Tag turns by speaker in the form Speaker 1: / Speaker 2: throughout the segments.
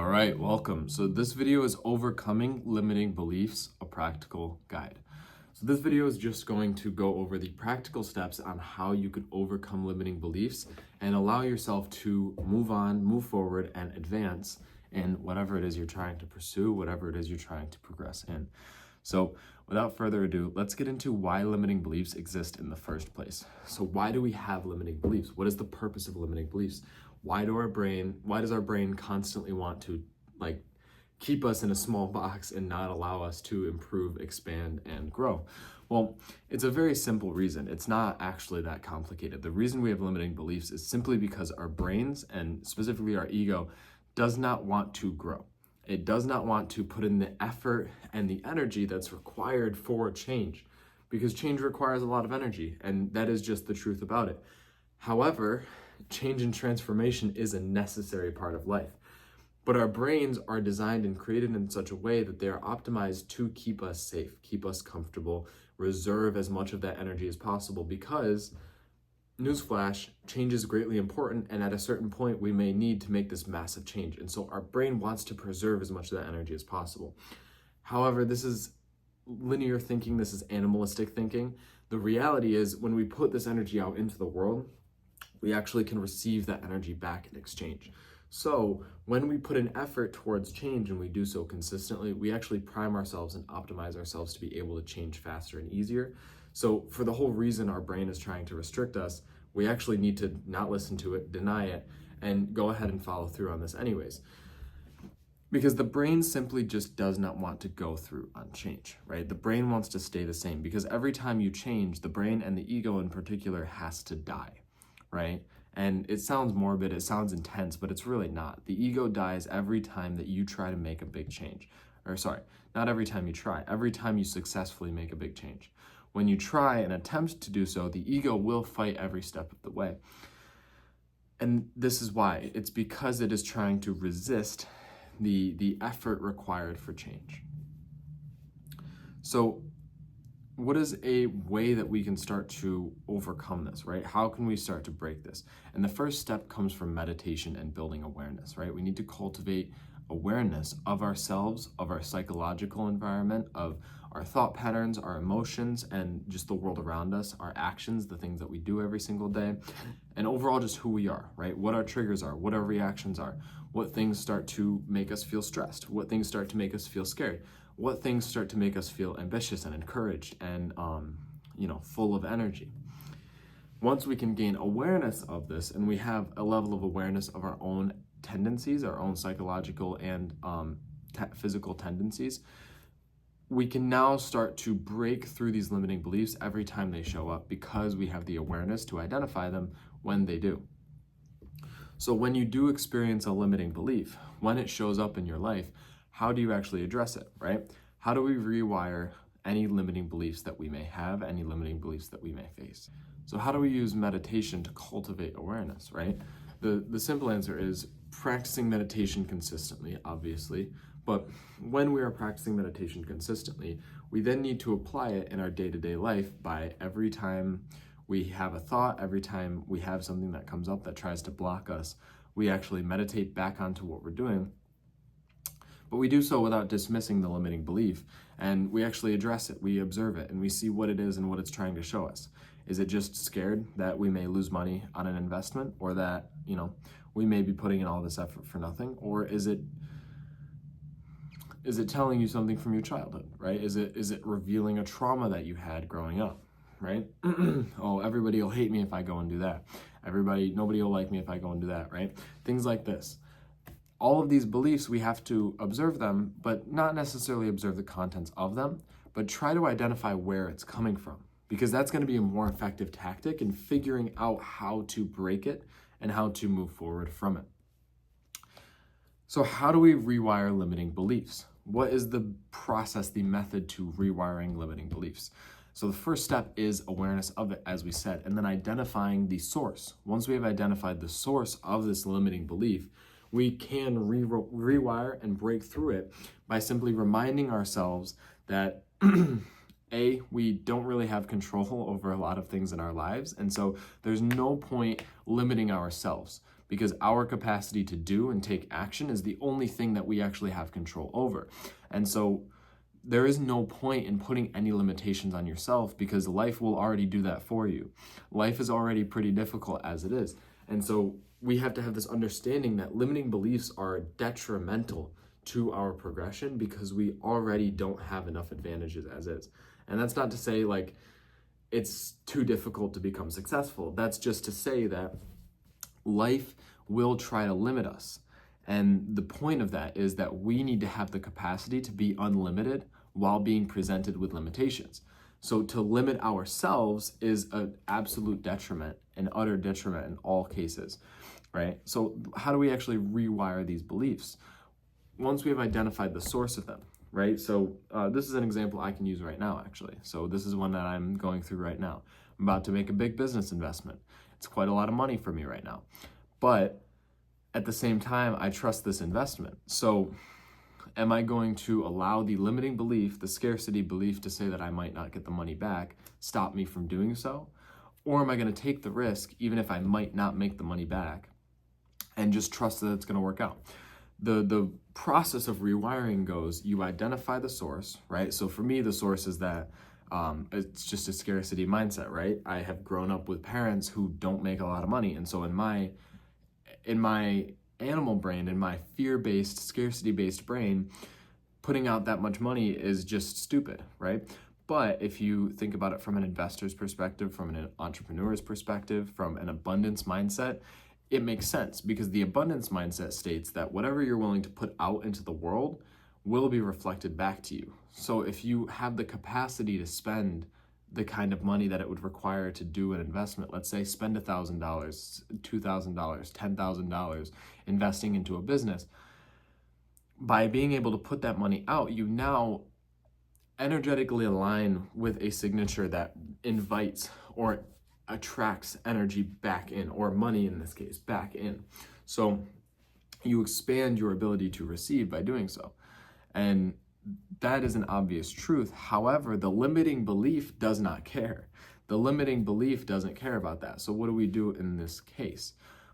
Speaker 1: right, welcome. So this video is Overcoming Limiting Beliefs, a Practical Guide. So this video is just going to go over the practical steps on how you could overcome limiting beliefs and allow yourself to move on, move forward, and advance in whatever it is you're trying to pursue, whatever it is you're trying to progress in. So without further ado, let's get into why limiting beliefs exist in the first place. So why do we have limiting beliefs? What is the purpose of limiting beliefs? Why does our brain constantly want to keep us in a small box and not allow us to improve, expand, and grow? Well, it's a very simple reason. It's not actually that complicated. The reason we have limiting beliefs is simply because our brains, and specifically our ego, does not want to grow. It does not want to put in the effort and the energy that's required for change, because change requires a lot of energy, and that is just the truth about it. However, change and transformation is a necessary part of life. But our brains are designed and created in such a way that they are optimized to keep us safe, keep us comfortable, reserve as much of that energy as possible, because, newsflash, change is greatly important, and at a certain point we may need to make this massive change. And so our brain wants to preserve as much of that energy as possible. However, this is linear thinking, this is animalistic thinking. The reality is, when we put this energy out into the world, we actually can receive that energy back in exchange. So when we put an effort towards change and we do so consistently, we actually prime ourselves and optimize ourselves to be able to change faster and easier. So for the whole reason our brain is trying to restrict us, we actually need to not listen to it, deny it, and go ahead and follow through on this anyways. Because the brain simply just does not want to go through on change, right? The brain wants to stay the same, because every time you change, the brain and the ego in particular has to die, right? And it sounds morbid, it sounds intense, but it's really not. The ego dies every time that you try to make a big change. Or sorry, not every time you try, every time you successfully make a big change. When you try and attempt to do so, the ego will fight every step of the way. And this is why. It's because it is trying to resist the effort required for change. So what is a way that we can start to overcome this, right? How can we start to break this? And the first step comes from meditation and building awareness, right? We need to cultivate awareness of ourselves, of our psychological environment, of our thought patterns, our emotions, and just the world around us, our actions, the things that we do every single day, and overall just who we are, right? What our triggers are, what our reactions are, what things start to make us feel stressed, what things start to make us feel scared, what things start to make us feel ambitious and encouraged and full of energy. Once we can gain awareness of this, and we have a level of awareness of our own tendencies, our own psychological and physical tendencies, we can now start to break through these limiting beliefs every time they show up, because we have the awareness to identify them when they do. So when you do experience a limiting belief, when it shows up in your life, how do you actually address it, right? How do we rewire any limiting beliefs that we may have, any limiting beliefs that we may face? So how do we use meditation to cultivate awareness, right? The simple answer is practicing meditation consistently, obviously. But when we are practicing meditation consistently, we then need to apply it in our day-to-day life by every time we have a thought, every time we have something that comes up that tries to block us, we actually meditate back onto what we're doing. But we do so without dismissing the limiting belief, and we actually address it, we observe it, and we see what it is and what it's trying to show us. Is it just scared that we may lose money on an investment, or that, we may be putting in all this effort for nothing? Or is it telling you something from your childhood, right? Is it revealing a trauma that you had growing up, right? Oh, everybody will hate me if I go and do that. Nobody will like me if I go and do that, right? Things like this. All of these beliefs, we have to observe them, but not necessarily observe the contents of them, but try to identify where it's coming from, because that's going to be a more effective tactic in figuring out how to break it and how to move forward from it. So how do we rewire limiting beliefs? What is the process, the method to rewiring limiting beliefs? So the first step is awareness of it, as we said, and then identifying the source. Once we have identified the source of this limiting belief, we can rewire and break through it by simply reminding ourselves that we don't really have control over a lot of things in our lives, and so there's no point limiting ourselves. because our capacity to do and take action is the only thing that we actually have control over. And so there is no point in putting any limitations on yourself, because life will already do that for you. Life is already pretty difficult as it is. And so we have to have this understanding that limiting beliefs are detrimental to our progression, because we already don't have enough advantages as is. And that's not to say like it's too difficult to become successful. That's just to say that life will try to limit us. And the point of that is that we need to have the capacity to be unlimited while being presented with limitations. So to limit ourselves is an absolute detriment, an utter detriment in all cases, right? So how do we actually rewire these beliefs? Once we have identified the source of them, right? So this is an example I can use right now, actually. So this is one that I'm going through right now. I'm about to make a big business investment. It's quite a lot of money for me right now. But at the same time, I trust this investment. So am I going to allow the limiting belief, the scarcity belief, to say that I might not get the money back, stop me from doing so? Or am I going to take the risk, even if I might not make the money back, and just trust that it's going to work out? The process of rewiring goes, you identify the source, right? So for me, the source is that it's just a scarcity mindset, right? I have grown up with parents who don't make a lot of money. And so in my animal brain, in my fear-based, scarcity-based brain, putting out that much money is just stupid, right? But if you think about it from an investor's perspective, from an entrepreneur's perspective, from an abundance mindset, it makes sense, because the abundance mindset states that whatever you're willing to put out into the world will be reflected back to you. So if you have the capacity to spend the kind of money that it would require to do an investment, let's say spend $1,000, $2,000, $10,000 investing into a business, by being able to put that money out, you now energetically align with a signature that invites or attracts energy back in, or money in this case, back in. So you expand your ability to receive by doing so. And that is an obvious truth. However, the limiting belief does not care. The limiting belief doesn't care about that. So what do we do in this case?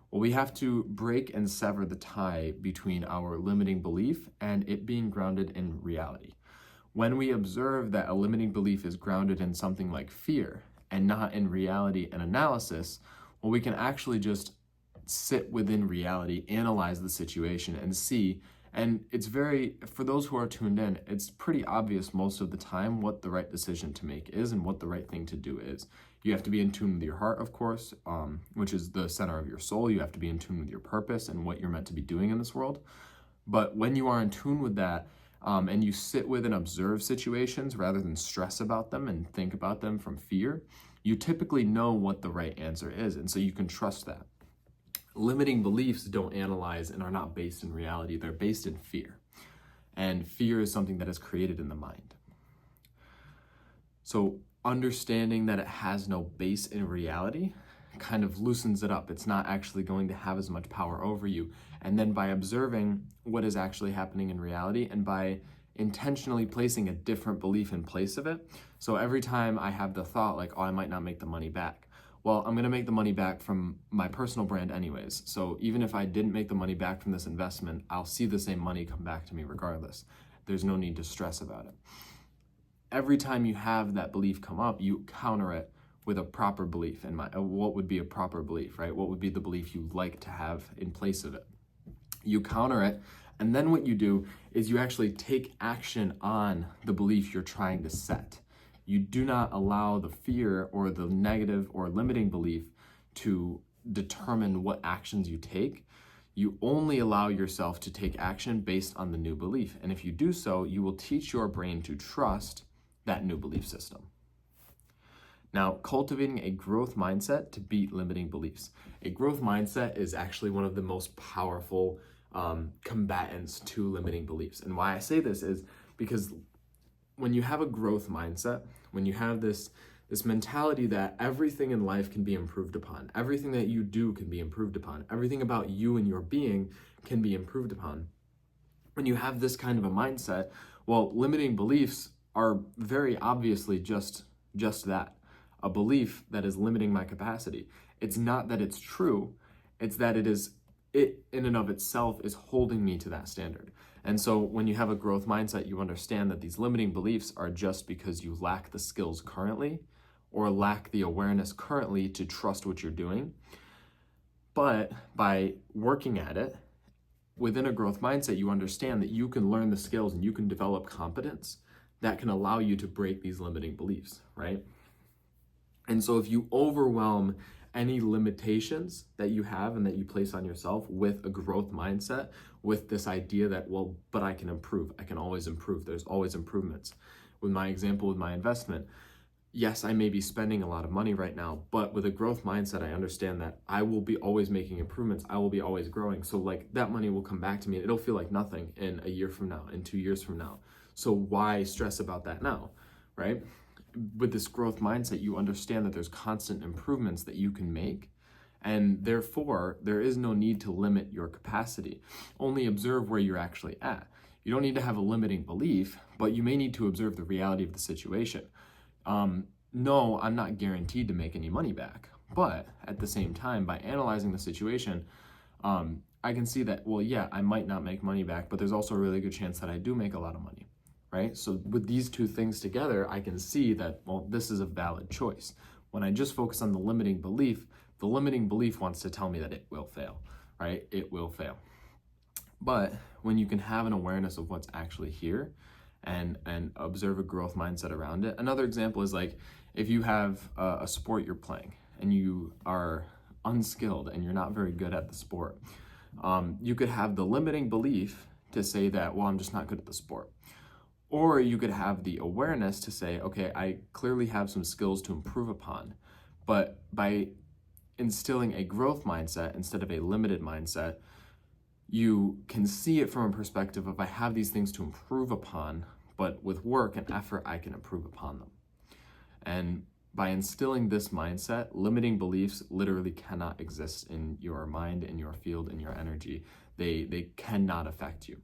Speaker 1: Well, we have to break and sever the tie between our limiting belief and it being grounded in reality. When we observe that a limiting belief is grounded in something like fear and not in reality and analysis, well, we can actually just sit within reality, analyze the situation, and see. And it's for those who are tuned in, it's pretty obvious most of the time what the right decision to make is and what the right thing to do is. You have to be in tune with your heart, of course, which is the center of your soul. You have to be in tune with your purpose and what you're meant to be doing in this world. But when you are in tune with that, and you sit with and observe situations rather than stress about them and think about them from fear, you typically know what the right answer is, and so you can trust that. Limiting beliefs don't analyze and are not based in reality. They're based in fear. And fear is something that is created in the mind. So understanding that it has no base in reality kind of loosens it up. It's not actually going to have as much power over you. And then by observing what is actually happening in reality and by intentionally placing a different belief in place of it. So every time I have the thought like, oh, I might not make the money back. Well, I'm going to make the money back from my personal brand anyways. So even if I didn't make the money back from this investment, I'll see the same money come back to me regardless. There's no need to stress about it. Every time you have that belief come up, you counter it with a proper belief. And what would be a proper belief, right? What would be the belief you'd like to have in place of it? You counter it, and then what you do is you actually take action on the belief you're trying to set. You do not allow the fear or the negative or limiting belief to determine what actions you take. You only allow yourself to take action based on the new belief. And if you do so, you will teach your brain to trust that new belief system. Now, cultivating a growth mindset to beat limiting beliefs. A growth mindset is actually one of the most powerful combatants to limiting beliefs. And why I say this is because when you have a growth mindset, when you have this mentality that everything in life can be improved upon, everything that you do can be improved upon, everything about you and your being can be improved upon. When you have this kind of a mindset, well, limiting beliefs are very obviously just that, a belief that is limiting my capacity. It's not that it's true, it's that it is it in and of itself is holding me to that standard. And so when you have a growth mindset, you understand that these limiting beliefs are just because you lack the skills currently or lack the awareness currently to trust what you're doing. But by working at it, within a growth mindset, you understand that you can learn the skills and you can develop competence that can allow you to break these limiting beliefs, right? And so if you overwhelm any limitations that you have and that you place on yourself with a growth mindset, with this idea that, well, but I can improve, I can always improve, there's always improvements. With my example, with my investment, yes, I may be spending a lot of money right now, but with a growth mindset, I understand that I will be always making improvements. I will be always growing. So like that money will come back to me. It'll feel like nothing in a year from now, in 2 years from now. So why stress about that now, right? With this growth mindset, you understand that there's constant improvements that you can make. And therefore, there is no need to limit your capacity. Only observe where you're actually at. You don't need to have a limiting belief, but you may need to observe the reality of the situation. No, I'm not guaranteed to make any money back. But at the same time, by analyzing the situation, I can see that, well, yeah, I might not make money back, but there's also a really good chance that I do make a lot of money, right? So with these two things together, I can see that, well, this is a valid choice. When I just focus on the limiting belief wants to tell me that it will fail, right? It will fail. But when you can have an awareness of what's actually here, and observe a growth mindset around it. Another example is like if you have a sport you're playing and you are unskilled and you're not very good at the sport, you could have the limiting belief to say that, well, I'm just not good at the sport. Or you could have the awareness to say, okay, I clearly have some skills to improve upon, but by instilling a growth mindset instead of a limited mindset, you can see it from a perspective of I have these things to improve upon, but with work and effort, I can improve upon them. And by instilling this mindset, limiting beliefs literally cannot exist in your mind, in your field, in your energy. They cannot affect you.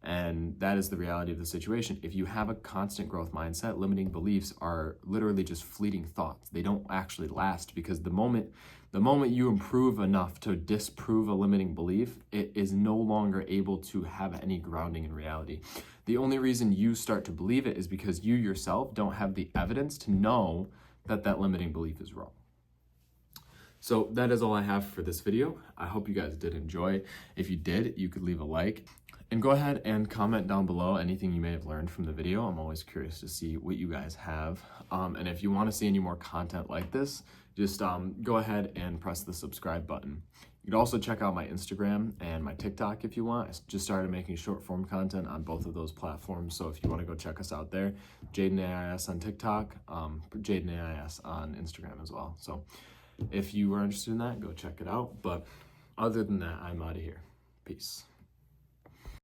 Speaker 1: And that is the reality of the situation. If you have a constant growth mindset, limiting beliefs are literally just fleeting thoughts. They don't actually last, because the moment you improve enough to disprove a limiting belief, it is no longer able to have any grounding in reality. The only reason you start to believe it is because you yourself don't have the evidence to know that that limiting belief is wrong. So that is all I have for this video. I hope you guys did enjoy. If you did, you could leave a like. And go ahead and comment down below anything you may have learned from the video. I'm always curious to see what you guys have. And if you want to see any more content like this, just go ahead and press the subscribe button. You can also check out my Instagram and my TikTok if you want. I just started making short form content on both of those platforms. So if you want to go check us out there, Jaden AIS on TikTok, Jaden AIS on Instagram as well. So if you are interested in that, go check it out. But other than that, I'm out of here. Peace.